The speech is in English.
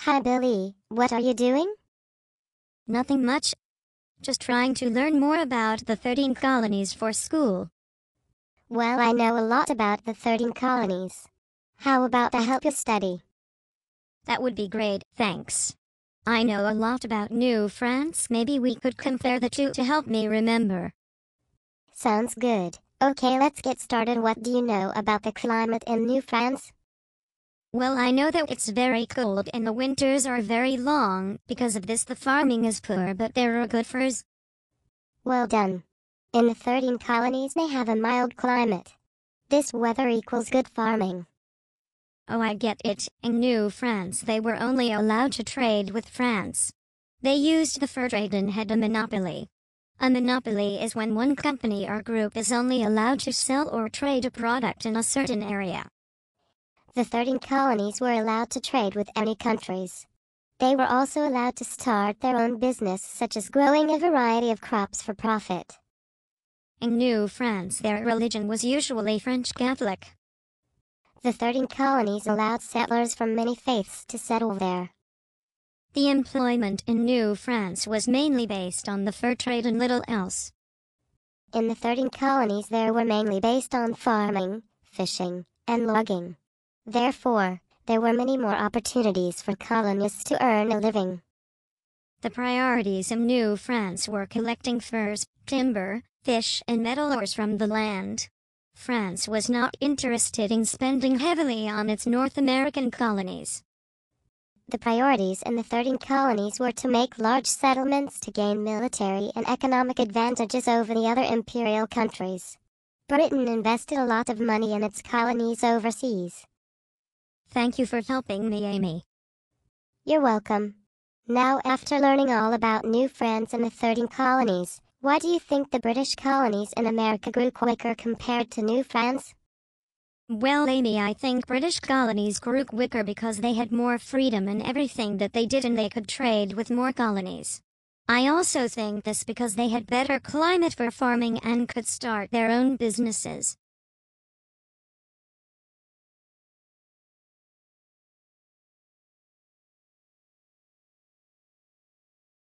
Hi Billy, what are you doing? Nothing much. Just trying to learn more about the 13 colonies for school. Well, I know a lot about the 13 colonies. How about I help you study? That would be great, thanks. I know a lot about New France. Maybe we could compare the two to help me remember. Sounds good. Okay, let's get started. What do you know about the climate in New France? Well, I know that it's very cold and the winters are very long. Because of this, the farming is poor, but there are good furs. Well done. In the 13 colonies, they have a mild climate. This weather equals good farming. Oh, I get it. In New France, they were only allowed to trade with France. They used the fur trade and had a monopoly. A monopoly is when one company or group is only allowed to sell or trade a product in a certain area. The 13 colonies were allowed to trade with any countries. They were also allowed to start their own business, such as growing a variety of crops for profit. In New France, their religion was usually French Catholic. The 13 colonies allowed settlers from many faiths to settle there. The employment in New France was mainly based on the fur trade and little else. In the 13 colonies, they were mainly based on farming, fishing, and logging. Therefore, there were many more opportunities for colonists to earn a living. The priorities in New France were collecting furs, timber, fish, and metal ores from the land. France was not interested in spending heavily on its North American colonies. The priorities in the 13 colonies were to make large settlements to gain military and economic advantages over the other imperial countries. Britain invested a lot of money in its colonies overseas. Thank you for helping me, Amy. You're welcome. Now, after learning all about New France and the 13 colonies, why do you think the British colonies in America grew quicker compared to New France? Well, Amy, I think British colonies grew quicker because they had more freedom in everything that they did and they could trade with more colonies. I also think this because they had better climate for farming and could start their own businesses.